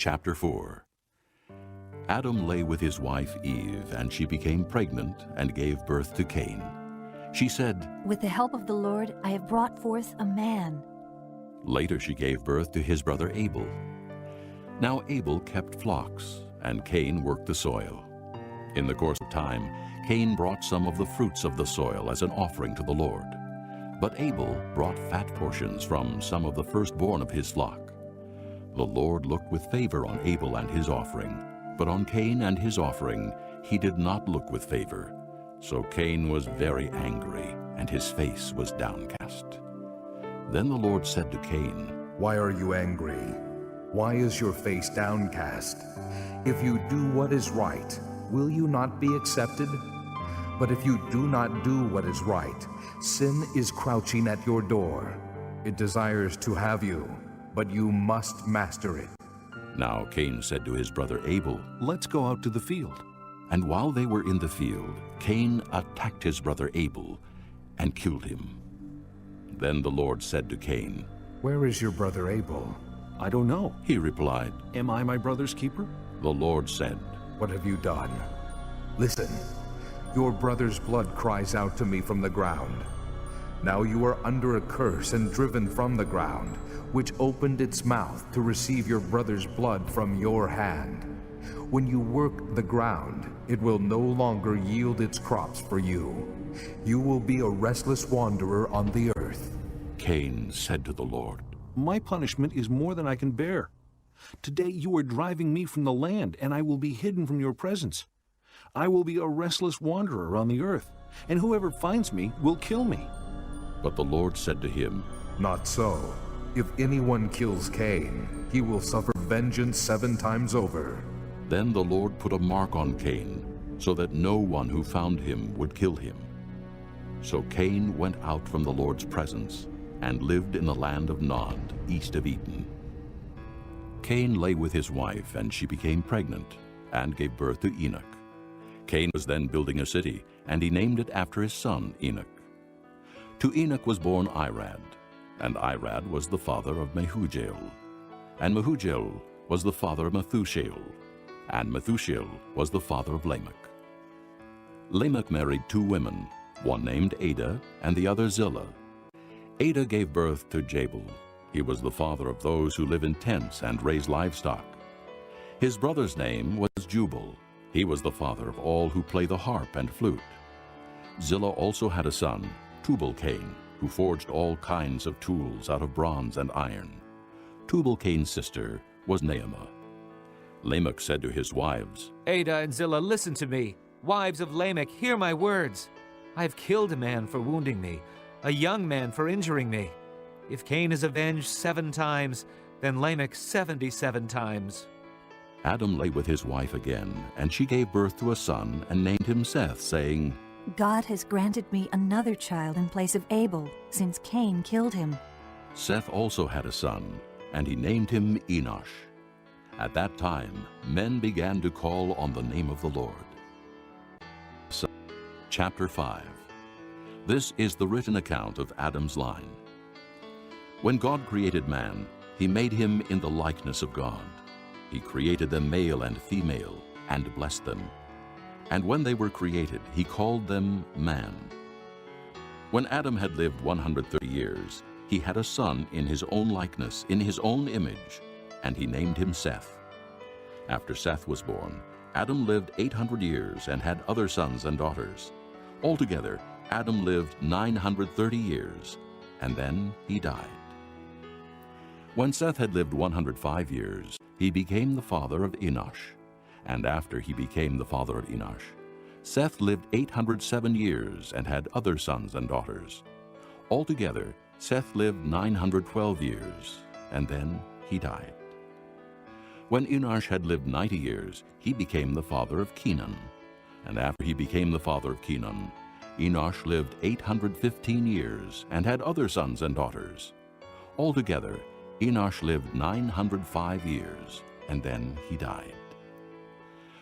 Chapter 4. Adam lay with his wife Eve, and she became pregnant and gave birth to Cain. She said, "With the help of the Lord, I have brought forth a man." Later she gave birth to his brother Abel. Now Abel kept flocks, and Cain worked the soil. In the course of time, Cain brought some of the fruits of the soil as an offering to the Lord. But Abel brought fat portions from some of the firstborn of his flock. The Lord looked with favor on Abel and his offering, but on Cain and his offering he did not look with favor. So Cain was very angry, and his face was downcast. Then the Lord said to Cain, "Why are you angry? Why is your face downcast? If you do what is right, will you not be accepted? But if you do not do what is right, sin is crouching at your door. It desires to have you, but you must master it." Now Cain said to his brother Abel, "Let's go out to the field." And while they were in the field, Cain attacked his brother Abel and killed him. Then the Lord said to Cain, "Where is your brother Abel?" "I don't know," he replied. "Am I my brother's keeper?" The Lord said, "What have you done? Listen, your brother's blood cries out to me from the ground. Now you are under a curse and driven from the ground, which opened its mouth to receive your brother's blood from your hand. When you work the ground, it will no longer yield its crops for you. You will be a restless wanderer on the earth." Cain said to the Lord, "My punishment is more than I can bear. Today you are driving me from the land, and I will be hidden from your presence. I will be a restless wanderer on the earth, and whoever finds me will kill me." But the Lord said to him, "Not so. If anyone kills Cain, he will suffer vengeance 7 times over." Then the Lord put a mark on Cain, so that no one who found him would kill him. So Cain went out from the Lord's presence and lived in the land of Nod, east of Eden. Cain lay with his wife, and she became pregnant and gave birth to Enoch. Cain was then building a city, and he named it after his son Enoch. To Enoch was born Irad, and Irad was the father of Mehujael. And Mehujael was the father of Methushael, and Methushael was the father of Lamech. Lamech married 2 women, one named Ada and the other Zillah. Ada gave birth to Jabal. He was the father of those who live in tents and raise livestock. His brother's name was Jubal. He was the father of all who play the harp and flute. Zillah also had a son, Tubal-Cain, who forged all kinds of tools out of bronze and iron. Tubal-Cain's sister was Naamah. Lamech said to his wives, "Ada and Zillah, listen to me. Wives of Lamech, hear my words. I have killed a man for wounding me, a young man for injuring me. If Cain is avenged 7 times, then Lamech 77 times. Adam lay with his wife again, and she gave birth to a son and named him Seth, saying, God has granted me another child in place of Abel, since Cain killed him. Seth also had a son, and he named him Enosh. At that time, men began to call on the name of the Lord. Chapter 5. This is the written account of Adam's line. When God created man, he made him in the likeness of God. He created them male and female, and blessed them. And when they were created, he called them man. When Adam had lived 130 years, he had a son in his own likeness, in his own image, and he named him Seth. After Seth was born, Adam lived 800 years and had other sons and daughters. Altogether, Adam lived 930 years, and then he died. When Seth had lived 105 years, he became the father of Enosh. And after he became the father of Enosh, Seth lived 807 years and had other sons and daughters. Altogether, Seth lived 912 years, and then he died. When Enosh had lived 90 years, he became the father of Kenan. And after he became the father of Kenan, Enosh lived 815 years and had other sons and daughters. Altogether, Enosh lived 905 years, and then he died.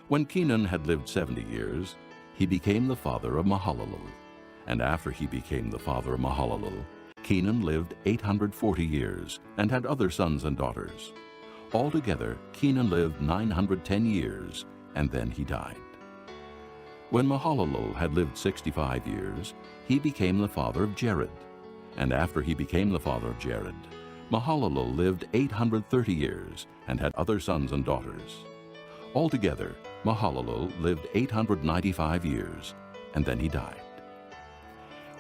When Kenan had lived 70 years, he became the father of Mahalalel. And after he became the father of Mahalalel, Kenan lived 840 years and had other sons and daughters. Altogether, Kenan lived 910 years, and then he died. When Mahalalel had lived 65 years, he became the father of Jared. And after he became the father of Jared, Mahalalel lived 830 years, and had other sons and daughters. Altogether, Mahalalel lived 895 years, and then he died.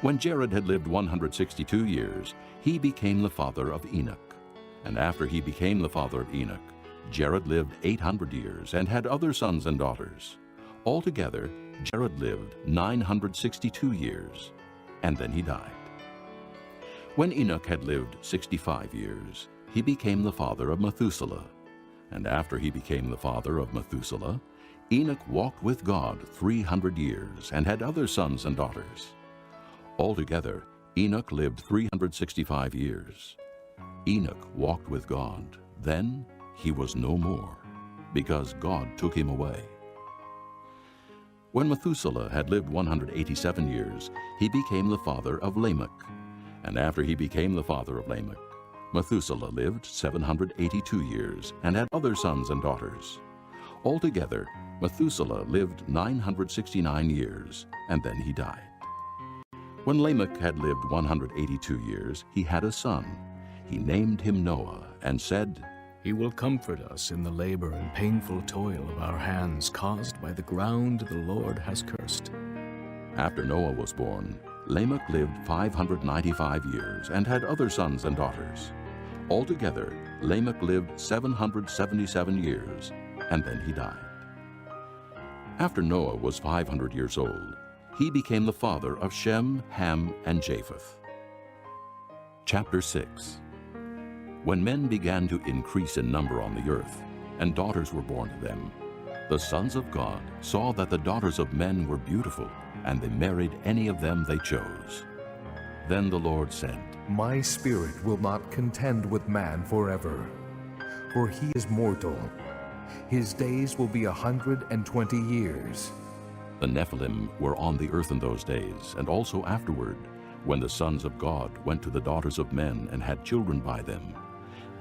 When Jared had lived 162 years, he became the father of Enoch. And after he became the father of Enoch, Jared lived 800 years, and had other sons and daughters. Altogether, Jared lived 962 years, and then he died. When Enoch had lived 65 years, he became the father of Methuselah. And after he became the father of Methuselah, Enoch walked with God 300 years, and had other sons and daughters. Altogether, Enoch lived 365 years. Enoch walked with God. Then he was no more, because God took him away. When Methuselah had lived 187 years, he became the father of Lamech. And after he became the father of Lamech, Methuselah lived 782 years, and had other sons and daughters. Altogether, Methuselah lived 969 years, and then he died. When Lamech had lived 182 years, he had a son. He named him Noah, and said, He will comfort us in the labor and painful toil of our hands caused by the ground the Lord has cursed. After Noah was born, Lamech lived 595 years, and had other sons and daughters. Altogether, Lamech lived 777 years, and then he died. After Noah was 500 years old, he became the father of Shem, Ham, and Japheth. Chapter 6. When men began to increase in number on the earth, and daughters were born to them, the sons of God saw that the daughters of men were beautiful, and they married any of them they chose. Then the Lord said, My spirit will not contend with man forever, for he is mortal. His days will be 120 years. The Nephilim were on the earth in those days, and also afterward, when the sons of God went to the daughters of men and had children by them.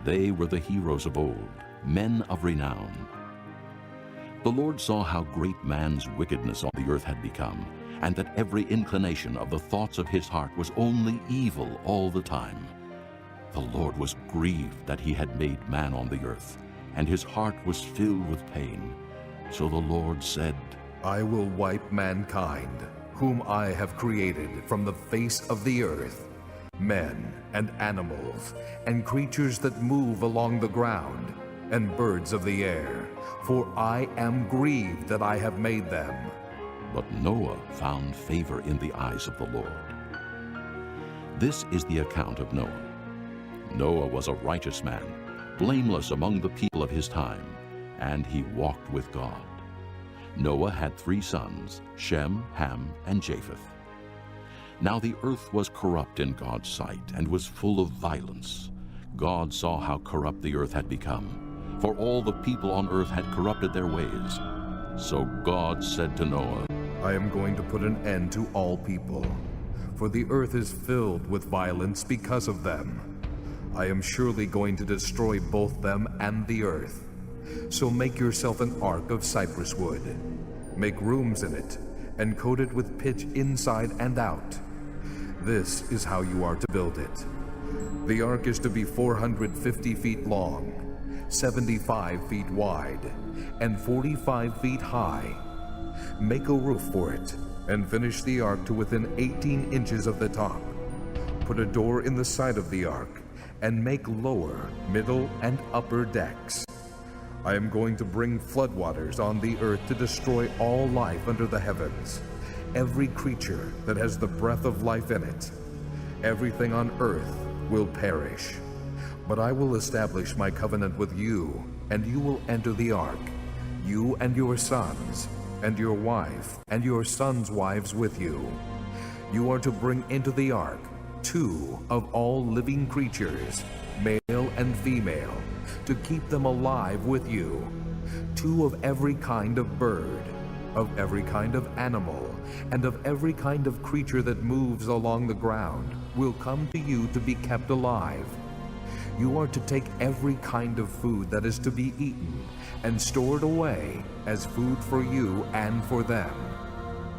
They were the heroes of old, men of renown. The Lord saw how great man's wickedness on the earth had become, and that every inclination of the thoughts of his heart was only evil all the time. The Lord was grieved that he had made man on the earth, and his heart was filled with pain. So the Lord said, I will wipe mankind, whom I have created, from the face of the earth, men and animals, and creatures that move along the ground, and birds of the air, for I am grieved that I have made them. But Noah found favor in the eyes of the Lord. This is the account of Noah. Noah was a righteous man, blameless among the people of his time, and he walked with God. Noah had 3 sons, Shem, Ham, and Japheth. Now the earth was corrupt in God's sight, and was full of violence. God saw how corrupt the earth had become, for all the people on earth had corrupted their ways. So God said to Noah, I am going to put an end to all people, for the earth is filled with violence because of them. I am surely going to destroy both them and the earth. So make yourself an ark of cypress wood. Make rooms in it, and coat it with pitch inside and out. This is how you are to build it. The ark is to be 450 feet long, 75 feet wide, and 45 feet high. Make a roof for it, and finish the ark to within 18 inches of the top. Put a door in the side of the ark, and make lower, middle, and upper decks. I am going to bring floodwaters on the earth to destroy all life under the heavens, every creature that has the breath of life in it. Everything on earth will perish. But I will establish my covenant with you, and you will enter the ark, you and your sons, and your wife, and your sons' wives with you. You are to bring into the ark 2 of all living creatures, male and female, to keep them alive with you. 2 of every kind of bird, of every kind of animal, and of every kind of creature that moves along the ground will come to you to be kept alive. You are to take every kind of food that is to be eaten and store it away as food for you and for them.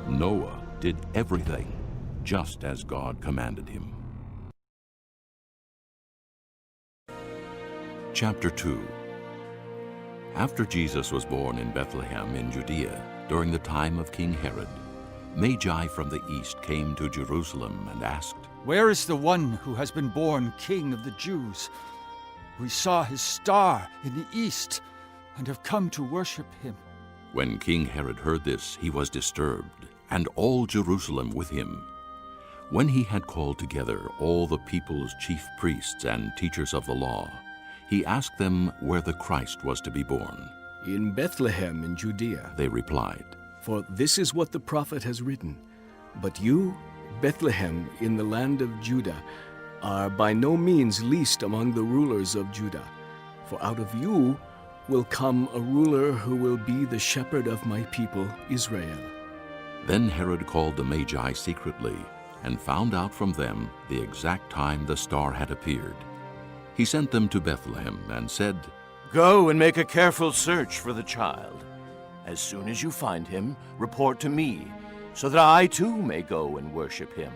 Noah did everything just as God commanded him. Chapter 2. After Jesus was born in Bethlehem in Judea, during the time of King Herod, Magi from the east came to Jerusalem and asked, "Where is the one who has been born King of the Jews? We saw his star in the east and have come to worship him." When King Herod heard this, he was disturbed, and all Jerusalem with him. When he had called together all the people's chief priests and teachers of the law, he asked them where the Christ was to be born. "In Bethlehem in Judea," They replied, for this is what the prophet has written. "But you, Bethlehem, in the land of Judah, are by no means least among the rulers of Judah. For out of you will come a ruler who will be the shepherd of my people Israel." Then Herod called the Magi secretly and found out from them the exact time the star had appeared. He sent them to Bethlehem and said, "Go and make a careful search for the child. As soon as you find him, report to me, so that I too may go and worship him."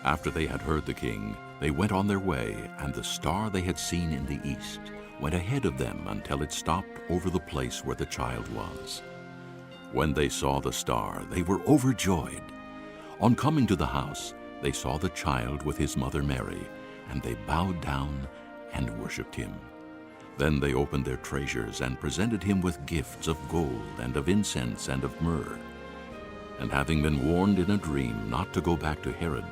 After they had heard the king, they went on their way, and the star they had seen in the east went ahead of them until it stopped over the place where the child was. When they saw the star, they were overjoyed. On coming to the house, they saw the child with his mother Mary, and they bowed down and worshipped him. Then they opened their treasures and presented him with gifts of gold and of incense and of myrrh. And having been warned in a dream not to go back to Herod,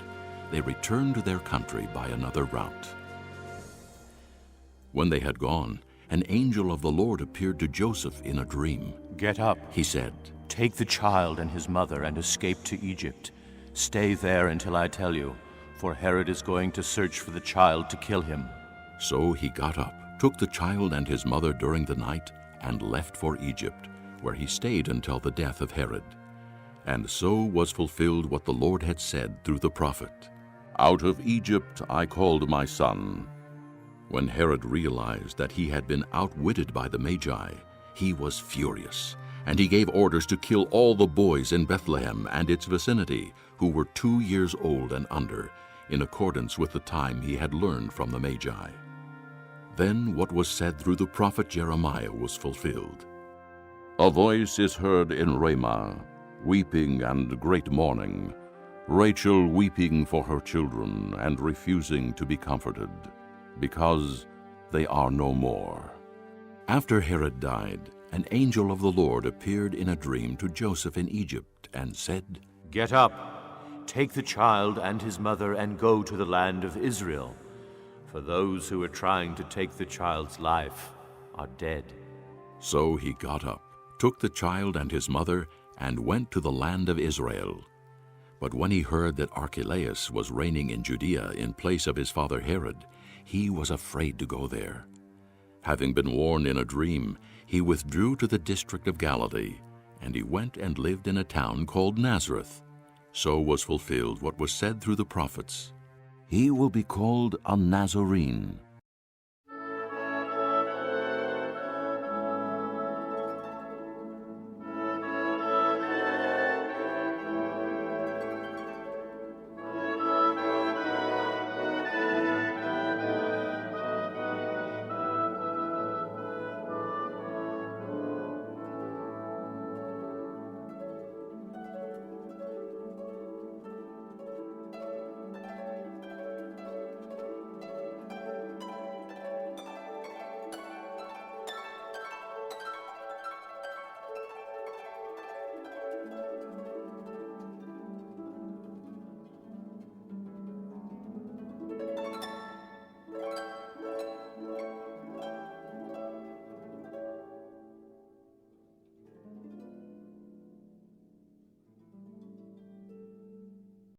they returned to their country by another route. When they had gone, an angel of the Lord appeared to Joseph in a dream. "Get up," He said, "take the child and his mother and escape to Egypt. Stay there until I tell you, for Herod is going to search for the child to kill him." So he got up, took the child and his mother during the night, and left for Egypt, where he stayed until the death of Herod. And so was fulfilled what the Lord had said through the prophet, "Out of Egypt I called my son." When Herod realized that he had been outwitted by the Magi, he was furious, and he gave orders to kill all the boys in Bethlehem and its vicinity who were 2 years old and under, in accordance with the time he had learned from the Magi. Then what was said through the prophet Jeremiah was fulfilled. "A voice is heard in Ramah, weeping and great mourning, Rachel weeping for her children and refusing to be comforted, because they are no more." After Herod died, an angel of the Lord appeared in a dream to Joseph in Egypt and said, "Get up, take the child and his mother and go to the land of Israel, for those who are trying to take the child's life are dead." So he got up, took the child and his mother, and went to the land of Israel. But when he heard that Archelaus was reigning in Judea in place of his father Herod, he was afraid to go there. Having been warned in a dream, he withdrew to the district of Galilee, and he went and lived in a town called Nazareth. So was fulfilled what was said through the prophets, "He will be called a Nazarene,